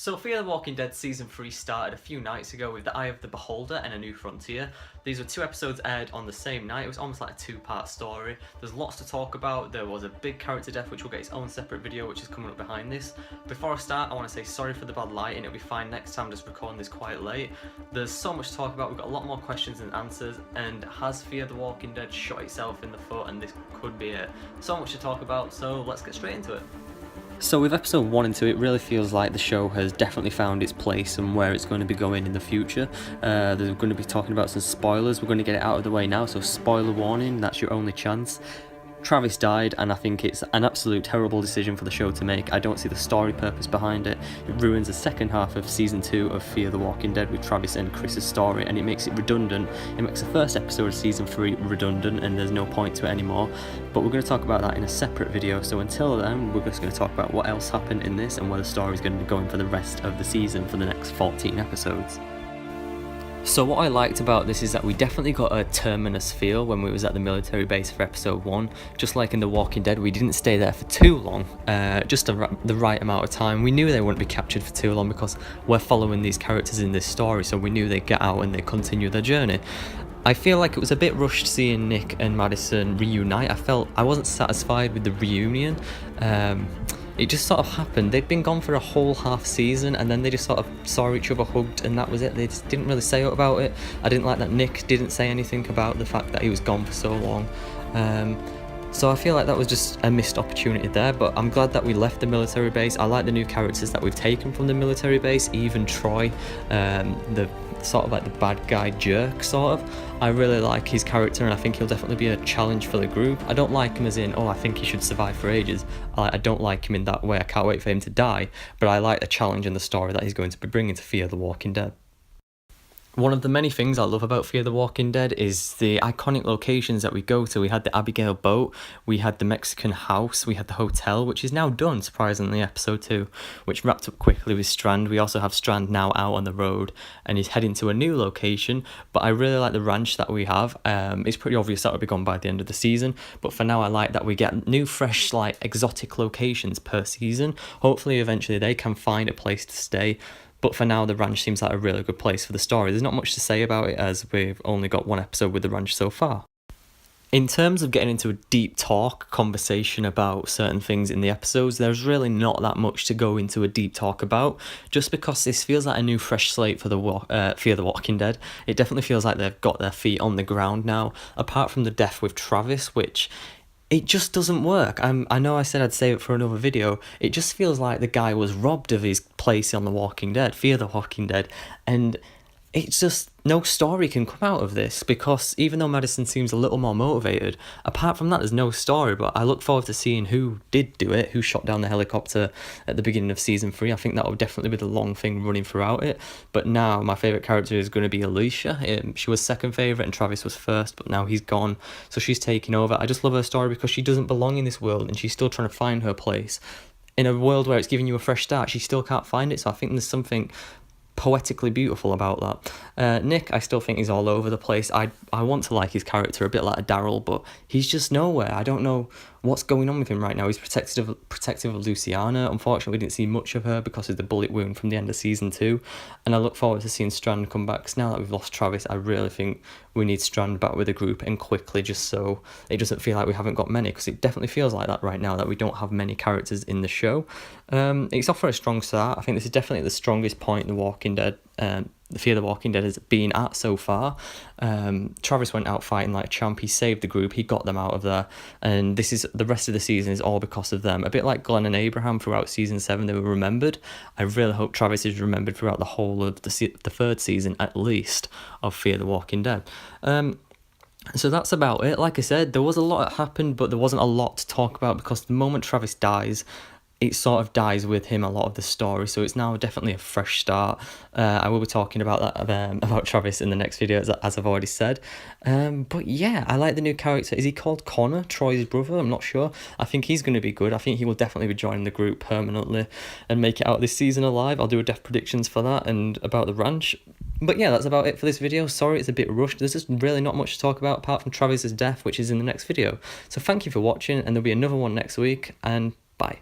So Fear the Walking Dead Season 3 started a few nights ago with The Eye of the Beholder and A New Frontier. These were two episodes aired on the same night. It was almost like a two-part story. There's lots to talk about. There was a big character death which will get its own separate video which is coming up behind this. Before I start, I want to say sorry for the bad lighting. It'll be fine next time, just recording this quite late. There's so much to talk about. We've got a lot more questions than answers, and has Fear the Walking Dead shot itself in the foot, and this could be it. So much to talk about, so let's get straight into it. So with episode 1 and 2, it really feels like the show has definitely found its place and where it's going to be going in the future. They're going to be talking about some spoilers. We're going to get it out of the way now, so spoiler warning, that's your only chance. Travis died, and I think it's an absolute terrible decision for the show to make. I don't see the story purpose behind it. It ruins the second half of Season 2 of Fear the Walking Dead with Travis and Chris's story, and it makes it redundant. It makes the first episode of Season 3 redundant, and there's no point to it anymore. But we're going to talk about that in a separate video, so until then, we're just going to talk about what else happened in this and where the story is going to be going for the rest of the season for the next 14 episodes. So what I liked about this is that we definitely got a terminus feel when we was at the military base for episode 1. Just like in The Walking Dead, we didn't stay there for too long, just the right amount of time. We knew they wouldn't be captured for too long because we're following these characters in this story, so we knew they'd get out and they'd continue their journey. I feel like it was a bit rushed seeing Nick and Madison reunite. I wasn't satisfied with the reunion. It just sort of happened. They'd been gone for a whole half season, and then they just sort of saw each other hugged, and that was it. They just didn't really say about it. I didn't like that Nick didn't say anything about the fact that he was gone for so long. So I feel like that was just a missed opportunity there, but I'm glad that we left the military base. I like the new characters that we've taken from the military base, even Troy, the sort of like the bad guy jerk sort of. I really like his character, and I think he'll definitely be a challenge for the group. I don't like him as in, oh, I think he should survive for ages. I don't like him in that way. I can't wait for him to die, but I like the challenge and the story that he's going to be bringing to Fear the Walking Dead. One of the many things I love about Fear the Walking Dead is the iconic locations that we go to. We had the Abigail boat, we had the Mexican house, we had the hotel, which is now done, surprisingly, episode 2, which wrapped up quickly with Strand. We also have Strand now out on the road, and he's heading to a new location, but I really like the ranch that we have. It's pretty obvious that will be gone by the end of the season, but for now I like that we get new, fresh, like, exotic locations per season. Hopefully, eventually, they can find a place to stay. But for now, the ranch seems like a really good place for the story. There's not much to say about it as we've only got one episode with the ranch so far. In terms of getting into a deep talk conversation about certain things in the episodes, there's really not that much to go into a deep talk about, just because this feels like a new fresh slate for the Fear the Walking Dead. It definitely feels like they've got their feet on the ground now, apart from the death with Travis, which it just doesn't work. I know I said I'd save it for another video. It just feels like the guy was robbed of his place on The Walking Dead, Fear the Walking Dead, and it's just no story can come out of this, because even though Madison seems a little more motivated, apart from that there's no story. But I look forward to seeing who did do it, who shot down the helicopter at the beginning of season 3. I think that will definitely be the long thing running throughout it. But now my favourite character is going to be Alicia. She was second favourite and Travis was first, but now he's gone, so she's taking over. I just love her story because she doesn't belong in this world, and she's still trying to find her place. In a world where it's giving you a fresh start, she still can't find it, so I think there's something poetically beautiful about that. Nick, I still think he's all over the place. I want to like his character a bit like a Daryl, but he's just nowhere. I don't know what's going on with him right now. He's protective of Luciana. Unfortunately, we didn't see much of her because of the bullet wound from the end of season 2, and I look forward to seeing Strand come back. So now that we've lost Travis, I really think we need Strand back with the group, and quickly, just so it doesn't feel like we haven't got many, because it definitely feels like that right now, that we don't have many characters in the show. It's off for a strong start. I think this is definitely the strongest point in The Walking Dead, the Fear the Walking Dead has been at so far. Travis went out fighting like a champ. He saved the group, he got them out of there, and the rest of the season is all because of them. A bit like Glenn and Abraham throughout season 7, they were remembered. I really hope Travis is remembered throughout the whole of the third season, at least, of Fear the Walking Dead. So that's about it. Like I said, there was a lot that happened, but there wasn't a lot to talk about, because the moment Travis dies, it sort of dies with him, a lot of the story, so it's now definitely a fresh start. I will be talking about that about Travis in the next video, as I've already said. But yeah, I like the new character. Is he called Connor, Troy's brother? I'm not sure. I think he's going to be good. I think he will definitely be joining the group permanently and make it out this season alive. I'll do a death predictions for that and about the ranch. But yeah, that's about it for this video. Sorry it's a bit rushed. There's just really not much to talk about apart from Travis's death, which is in the next video. So thank you for watching, and there'll be another one next week, and bye.